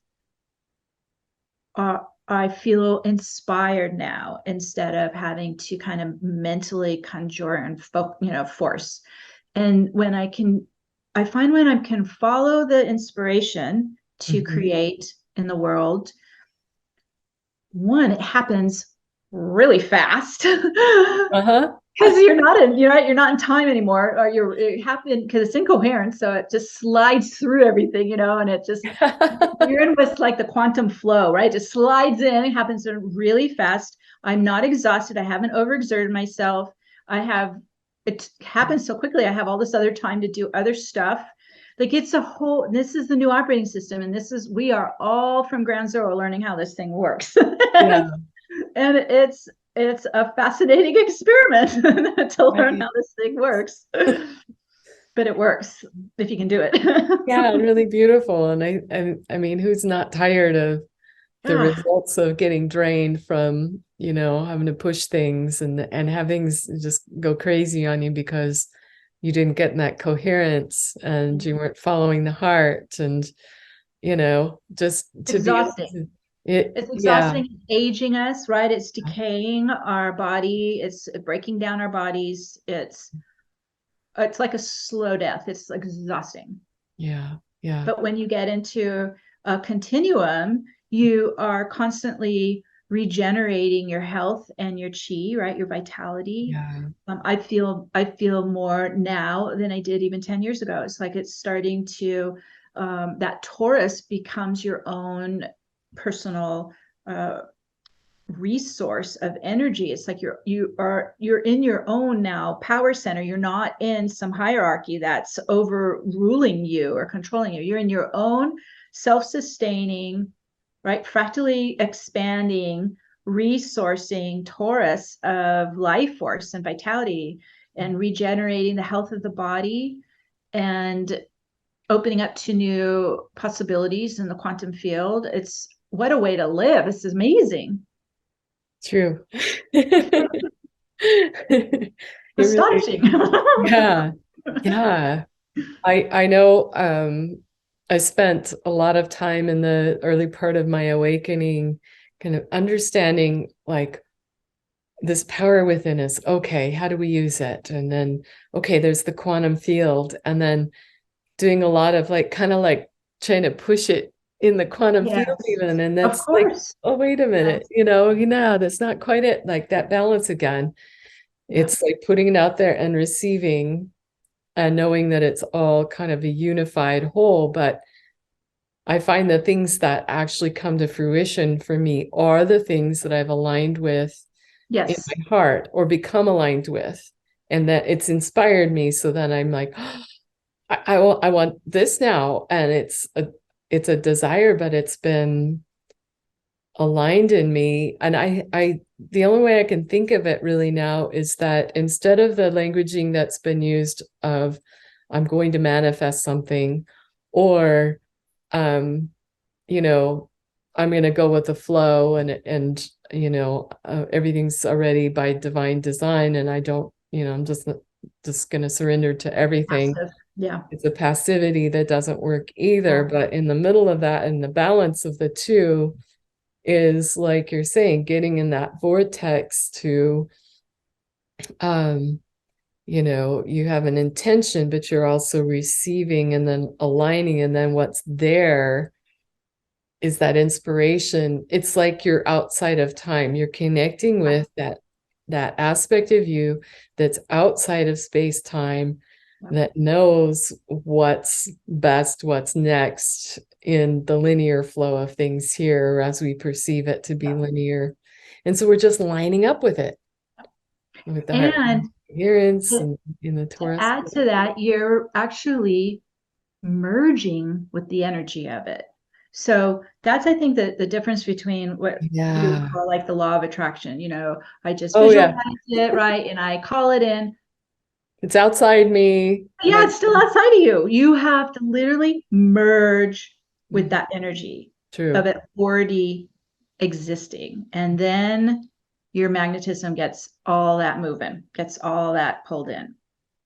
I feel inspired now instead of having to kind of mentally conjure and force. And when I find when I can follow the inspiration to create in the world, one, it happens really fast. Because you're not in time anymore, or it happened because it's incoherent, so it just slides through everything, and it just you're in with like the quantum flow, right? It just slides in. It happens really fast. I'm not exhausted. I haven't overexerted myself. It happens so quickly. I have all this other time to do other stuff. Like, it's this is the new operating system, and we are all from ground zero learning how this thing works. And it's a fascinating experiment to learn how this thing works. but it works if you can do it. Yeah, really beautiful. And I mean, who's not tired of the Ah, results of getting drained from, having to push things and have things just go crazy on you because you didn't get in that coherence and you weren't following the heart and, just to be able exhausting. to, It's yeah, exhausting, aging us, right? It's decaying our body. It's breaking down our bodies. It's like a slow death. It's exhausting. yeah, yeah, But when you get into a continuum, you are constantly regenerating your health and your chi, right? Your vitality. yeah, I feel more now than I did even 10 years ago. It's like it's starting to that Taurus becomes your own personal uh, resource of energy. It's like you're in your own now power center. You're not in some hierarchy that's overruling you or controlling you. You're in your own self-sustaining, right, fractally expanding, resourcing torus of life force and vitality, and regenerating the health of the body and opening up to new possibilities in the quantum field. It's what a way to live. This is amazing. true. It really, Astonishing. yeah, yeah. I know I spent a lot of time in the early part of my awakening kind of understanding like this power within us. Okay, how do we use it? And then, okay, there's the quantum field, and then doing a lot of like kind of like trying to push it in the quantum field Yes, even. And of that's like, course. oh, wait a minute, Yes. that's not quite it. Like that balance again. Yeah. It's like putting it out there and receiving and knowing that it's all kind of a unified whole. But I find the things that actually come to fruition for me are the things that I've aligned with in Yes. my heart or become aligned with, and that it's inspired me. So then I'm like, I want this now, and it's a desire, but it's been aligned in me. And I the only way I can think of it really now is that instead of the languaging that's been used of I'm going to manifest something, or um you know I'm going to go with the flow, and everything's already by divine design, and I don't, I'm just going to surrender to everything. Massive. Yeah. It's a passivity that doesn't work either. But in the middle of that, and the balance of the two is, like you're saying, getting in that vortex to you have an intention, but you're also receiving and then aligning, and then what's there is that inspiration. It's like you're outside of time. You're connecting with that aspect of you that's outside of space time, that knows what's best, what's next in the linear flow of things here as we perceive it to be linear. And so we're just lining up with it, with the heart And coherence to, and in the to Taurus. add to that, you're actually merging with the energy of it. So that's, I think, the difference between what you would Yeah. call like the law of attraction. I just Oh visualize yeah. it, right? And I call it in. It's outside me. And Yeah, it's still outside of you. You have to literally merge with Mhm. that energy of True. it already existing. And then your magnetism gets all that moving, gets all that pulled in.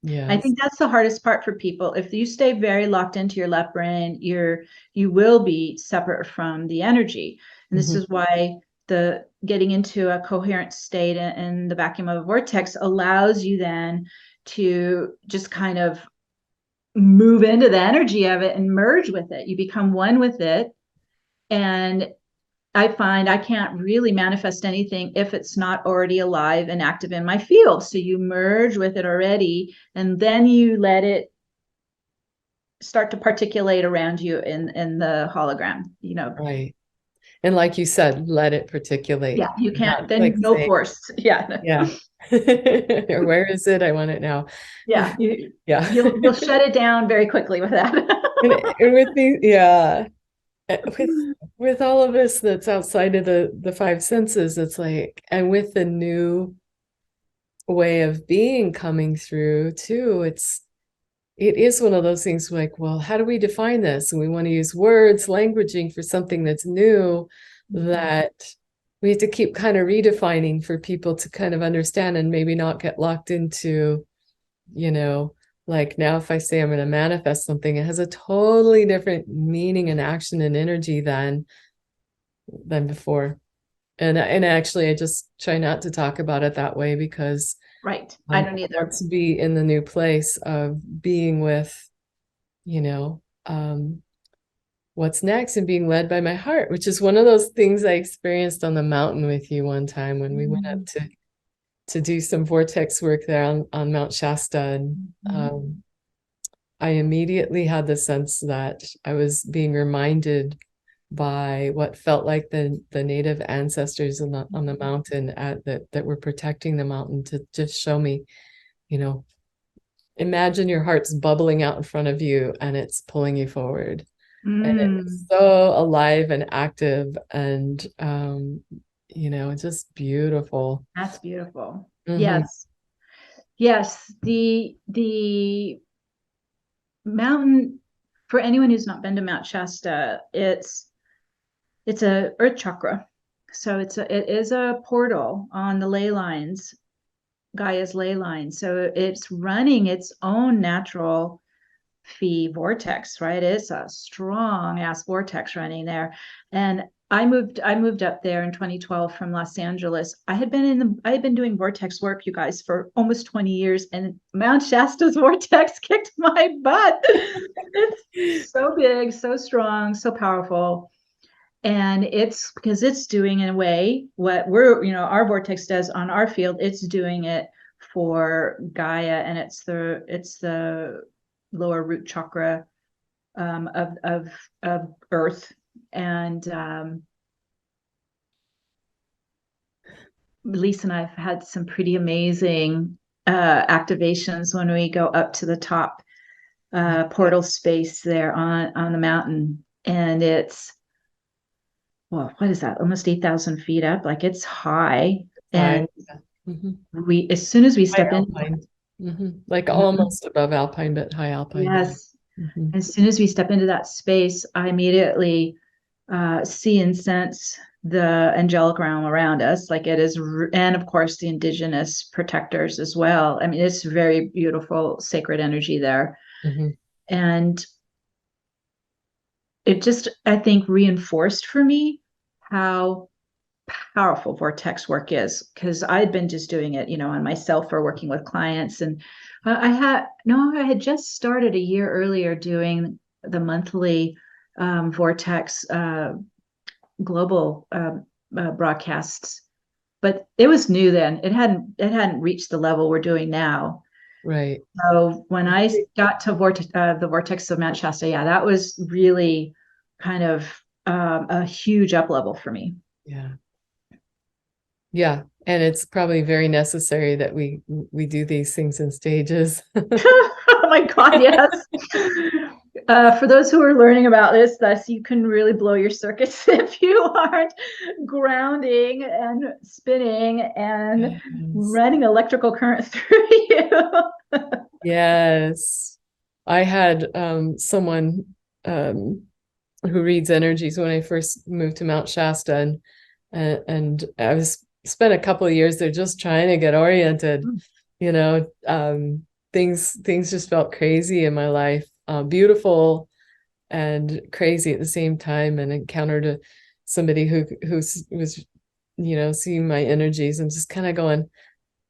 I Yes. think that's the hardest part for people. If you stay very locked into your left brain, you will be separate from the energy. And this Mhm. is why the getting into a coherent state in the vacuum of a vortex allows you then to just kind of move into the energy of it and merge with it. You become one with it. And I find I can't really manifest anything if it's not already alive and active in my field. So you merge with it already, and then you let it start to particulate around you in the hologram. Right. And like you said, let it Yeah, particulate. you can't, Not then like no saying, force. Yeah. yeah. Or where is it? I want it now. Yeah. Yeah. You'll shut it down very quickly with that. And with these, yeah. With with all of this that's outside of the five senses, it's like, and with the new way of being coming through too, it is one of those things like, well, how do we define this? And we want to use words, languaging for something that's new, that we have to keep kind of redefining for people to kind of understand and maybe not get locked into, like now if I say I'm going to manifest something, it has a totally different meaning and action and energy than before. And actually, I just try not to talk about it that way because Right. I don't either. want to be in the new place of being with, what's next and being led by my heart, which is one of those things I experienced on the mountain with you one time when we went up to do some vortex work there on Mount Shasta. And I immediately had the sense that I was being reminded by what felt like the native ancestors on the mountain that were protecting the mountain, to just show me, imagine your heart's bubbling out in front of you and it's pulling you forward. And it's so alive and active and just beautiful. That's beautiful. Yes. The mountain, for anyone who's not been to Mount Shasta, it's a earth chakra. So it is a portal on the ley lines, Gaia's ley line. So it's running its own natural phi vortex, right? It's a strong ass vortex running there. And I moved up there in 2012 from Los Angeles. I had been doing vortex work, you guys, for almost 20 years, and Mount Shasta's vortex kicked my butt. It's so big, so strong, so powerful. And it's because it's doing, in a way, what our vortex does on our field. It's doing it for Gaia, and it's the lower root chakra of Earth. And Lisa and I've had some pretty amazing activations when we go up to the top portal space there on the mountain, and it's, well, what is that? Almost 8,000 feet up. Like, it's high. And we, as soon as we step in, like almost above alpine, but high alpine. Yes. As soon as we step into that space, I immediately see and sense the angelic realm around us. Like, it is, and of course the indigenous protectors as well. I mean, it's very beautiful, sacred energy there. And it just, I think, reinforced for me how powerful vortex work is, because I'd been just doing it, on myself or working with clients. And I had just started a year earlier doing the monthly vortex global broadcasts, but it was new then. It hadn't reached the level we're doing now. Right. So when I got to the vortex of Mount Shasta, that was really kind of a huge up level for me. Yeah. And it's probably very necessary that we do these things in stages. Oh my God, yes. For those who are learning about this, you can really blow your circuits if you aren't grounding and spinning and running electrical current through you. Yes. I had someone who reads energies when I first moved to Mount Shasta, and I spent a couple of years there just trying to get oriented. Things just felt crazy in my life, beautiful and crazy at the same time, and encountered somebody who was seeing my energies and just kind of going,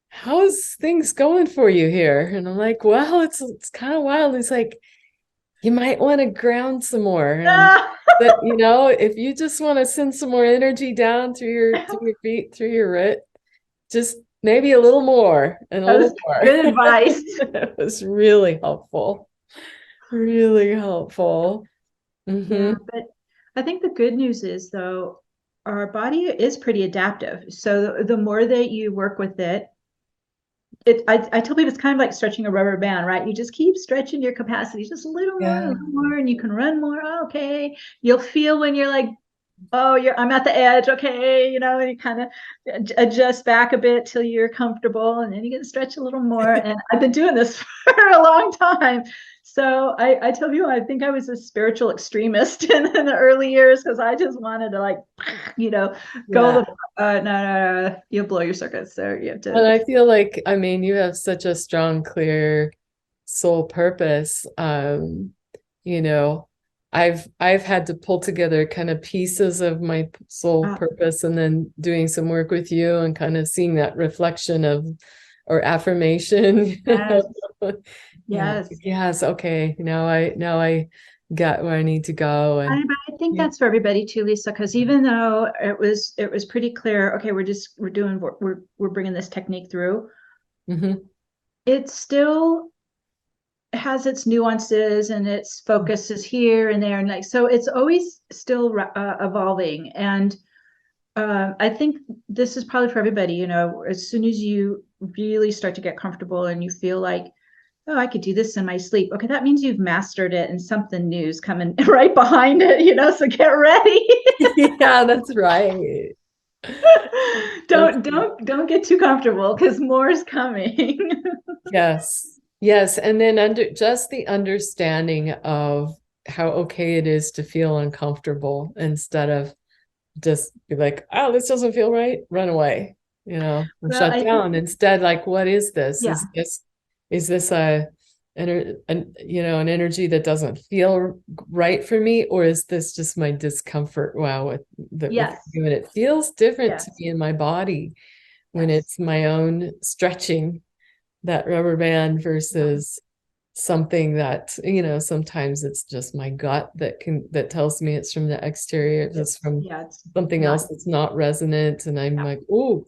how's things going for you here? And I'm like, well, it's kind of wild. It's like, you might want to ground some more. And but if you just want to send some more energy down through your feet, through your root, just maybe a little more and a little more. Good advice. It was really helpful. Really helpful. Yeah, but I think the good news is, though, our body is pretty adaptive. So the more that you work with it, I tell people it's kind of like stretching a rubber band, right? You just keep stretching your capacity just a little more, and you can run more. Oh, okay. You'll feel when you're like oh, I'm at the edge. Okay. And you kind of adjust back a bit till you're comfortable, and then you get to stretch a little more. And I've been doing this for a long time. So I tell you, I think I was a spiritual extremist in the early years, because I just wanted to go Yeah. no, you'll blow your circuits. So you have to. And I feel like, I mean, you have such a strong, clear soul purpose. You know, I've had to pull together kind of pieces of my soul purpose, and then doing some work with you and kind of seeing that reflection of or affirmation. Yes. Yes. Yes. Yes. Okay. Now I got where I need to go. And I think that's for everybody too, Lisa, because even though it was pretty clear, okay, we're bringing this technique through, Mhm. it still has its nuances and its focus is here and there, and like, so it's always still evolving. And I think this is probably for everybody. As soon as you really start to get comfortable and you feel like, oh, I could do this in my sleep. Okay, that means you've mastered it, and something new is coming right behind it, so get ready. Yeah, that's right. Don't get too comfortable, because more is coming. Yes. Yes. And then just the understanding of how okay it is to feel uncomfortable, instead of just be like, oh, this doesn't feel right, run away, and Well, shut down. Instead, like, what is this? yeah, Is this an energy that doesn't feel right for me, or is this just my discomfort? Wow, with yes, you, and it feels different to yes, me in my body when yes, it's my own stretching that rubber band versus something that, sometimes it's just my gut that tells me it's from the exterior, that's from yeah, it's something not. else that's not resonant, and I'm Yeah. like, oh,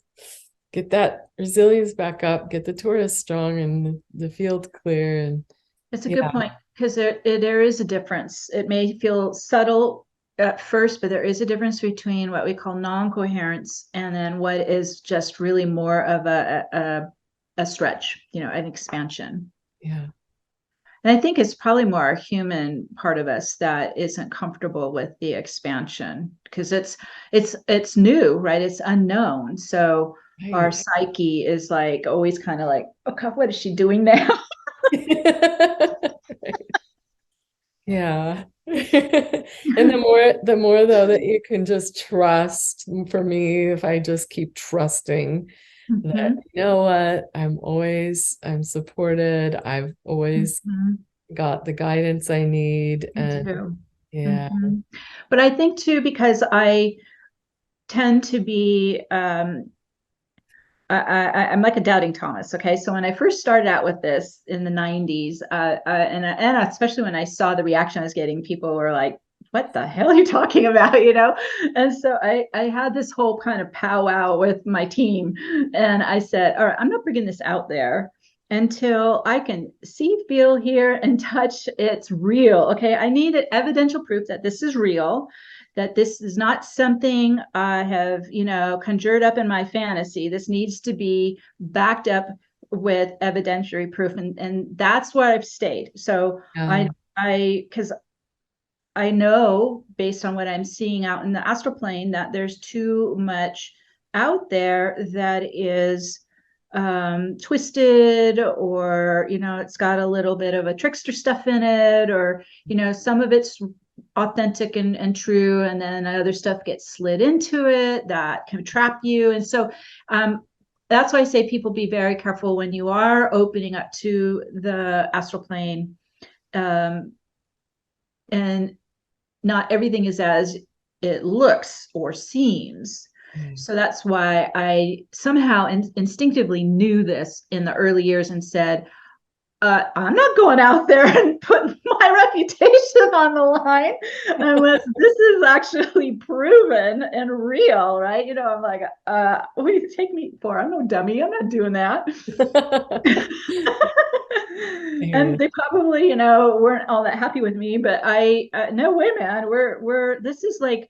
get that resilience back up, get the Taurus strong, and the field clear. And It's a good yeah. point, because there is a difference. It may feel subtle at first, but there is a difference between what we call non-coherence and then what is just really more of a stretch, an expansion. Yeah. And I think it's probably more a human part of us that isn't comfortable with the expansion, because it's new, right? It's unknown. So our Right. psyche is like always kind of like, okay, what is she doing now? Yeah. And the more though that you can just trust, for me, if I just keep trusting that, Mhm, what, I'm supported, I've always mhm. got the guidance I need. Me And too. yeah. Mhm. But I think too, because I tend to be I'm like a doubting Thomas. Okay, so when I first started out with this in the '90s, and especially when I saw the reaction I was getting, people were like, "What the hell are you talking about?" And so I had this whole kind of powwow with my team, and I said, "All right, I'm not bringing this out there until I can see, feel, hear, and touch it's real. Okay, I need evidential proof that this is real." That this is not something I have, conjured up in my fantasy. This needs to be backed up with evidentiary proof. And that's where I've stayed. So Yeah. because I know, based on what I'm seeing out in the astral plane, that there's too much out there that is twisted, or it's got a little bit of a trickster stuff in it, or some of it's authentic and true, and then other stuff gets slid into it that can trap you. And so that's why I say people be very careful when you are opening up to the astral plane, and not everything is as it looks or seems. Mm. So that's why I somehow instinctively knew this in the early years and said, I'm not going out there and putting my reputation on the line unless this is actually proven and real, right? I'm like, what do you take me for? I'm no dummy. I'm not doing that. And they probably, weren't all that happy with me, but no way, man. This is like,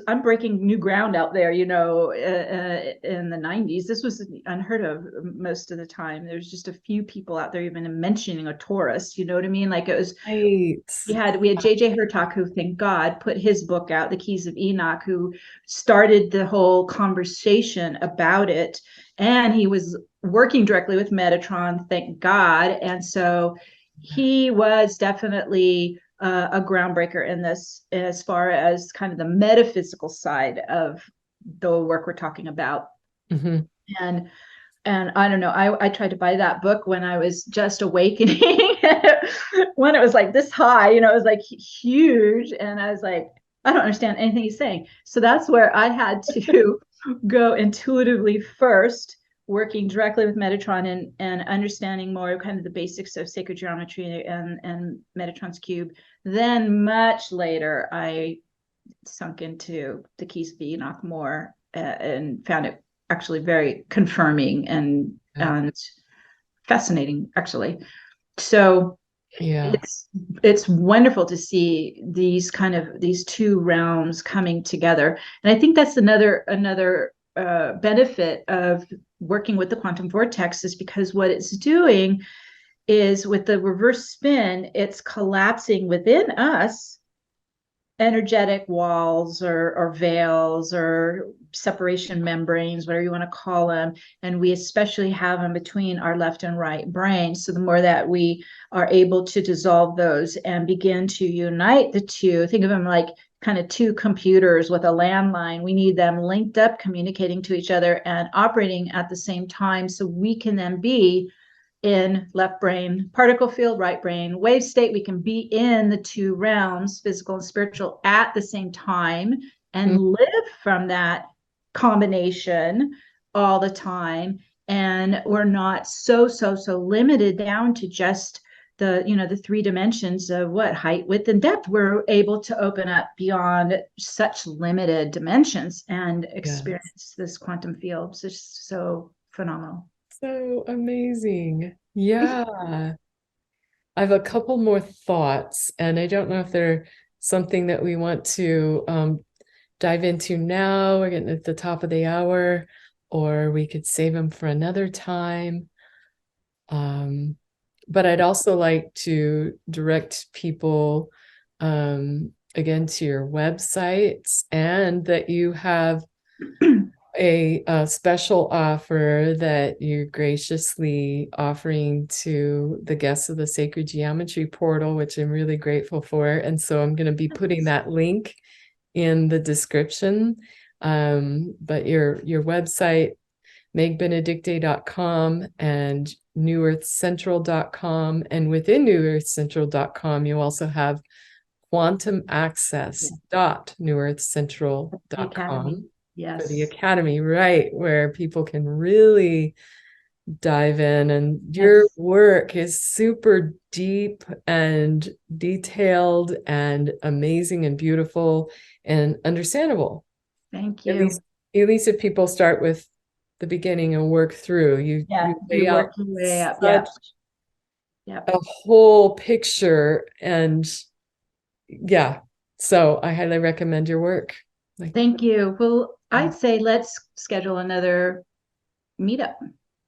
I'm breaking new ground out there, in the 90s. This was unheard of most of the time. There's just a few people out there even mentioning a Taurus, you know what I mean? Like it was, Right. we had JJ Hertak, who, thank God, put his book out, The Keys of Enoch, who started the whole conversation about it. And he was working directly with Metatron, thank God. And so he was definitely a groundbreaker in this, as far as kind of the metaphysical side of the work we're talking about. Mm-hmm. And I don't know, I tried to buy that book when I was just awakening, when it was like this high, it was like huge. And I was like, I don't understand anything he's saying. So that's where I had to go intuitively first, working directly with Metatron and understanding more kind of the basics of sacred geometry and Metatron's cube. Then much later, I sunk into the Keys of Enoch more, and found it actually very confirming and fascinating, actually. So Yeah. it's wonderful to see these two realms coming together. And I think that's another benefit of working with the quantum vortex, is because what it's doing is, with the reverse spin, it's collapsing within us energetic walls or veils or separation membranes, whatever you want to call them. And we especially have them between our left and right brains. So the more that we are able to dissolve those and begin to unite the two, think of them like kind of two computers with a landline. We need them linked up, communicating to each other and operating at the same time, so we can then be in left brain particle field, right brain wave state. We can be in the two realms, physical and spiritual, at the same time, and live from that combination all the time. And we're not so limited down to just the three dimensions of what height, width, and depth. We're able to open up beyond such limited dimensions and experience this quantum field. It's just so phenomenal. So amazing. Yeah. I have a couple more thoughts, and I don't know if they're something that we want to dive into now. We're getting at the top of the hour, or we could save them for another time. But I'd also like to direct people again to your websites, and that you have a special offer that you're graciously offering to the guests of the Sacred Geometry Portal, which I'm really grateful for. And so I'm going to be putting that link in the description. But your website, megbenedicte.com and newearthcentral.com. And within newearthcentral.com, you also have quantumaccess.newearthcentral.com. Yes. For the Academy, right, where people can really dive in. And your work is super deep and detailed and amazing and beautiful and understandable. Thank you. At least if people start with the beginning and work through, you lay out your way up. such a whole picture. And so I highly recommend your work. Thank you. Well, I'd say let's schedule another meetup.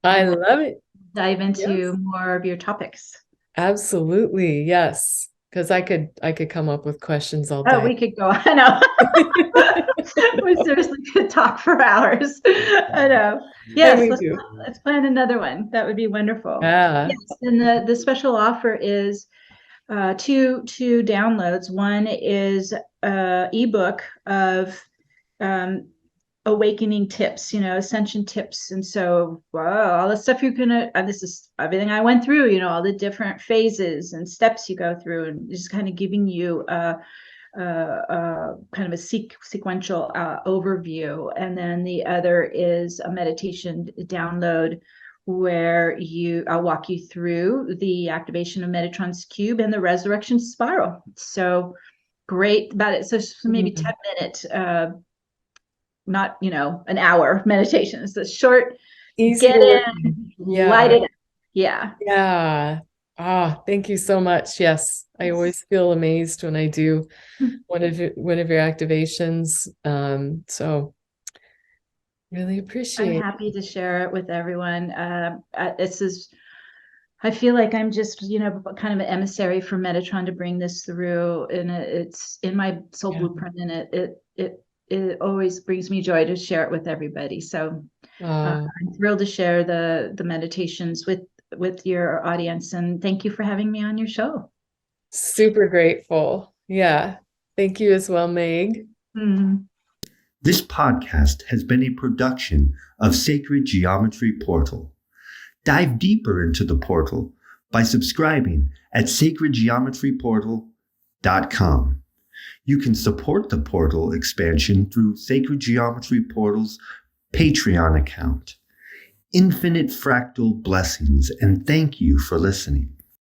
I love it. Dive into more of your topics. Absolutely. Yes. Because I could come up with questions all day. Oh, we could go. I know. We seriously could talk for hours. I know. Yes, let's plan another one. That would be wonderful. Yeah. Yes, and the special offer is two downloads. One is an ebook of awakening tips, ascension tips. And so, all the stuff this is everything I went through, all the different phases and steps you go through, and just kind of giving you kind of a sequential overview. And then the other is a meditation download where I'll walk you through the activation of Metatron's cube and the resurrection spiral. So great about it. So maybe 10-minute, not an hour meditation. It's a short, easy, get in, light it up. Yeah. Thank you so much. Yes, I always feel amazed when I do one of your activations. So really I'm appreciate happy to share it with everyone. I feel like I'm just, kind of an emissary for Metatron to bring this through, and it's in my soul Yeah. blueprint, and it always brings me joy to share it with everybody. So I'm thrilled to share the meditations with your audience, and thank you for having me on your show. Super grateful. Yeah. Thank you as well, Meg. Mm-hmm. This podcast has been a production of Sacred Geometry Portal. Dive deeper into the portal by subscribing at sacredgeometryportal.com. You can support the portal expansion through Sacred Geometry Portal's Patreon account. Infinite fractal blessings, and thank you for listening.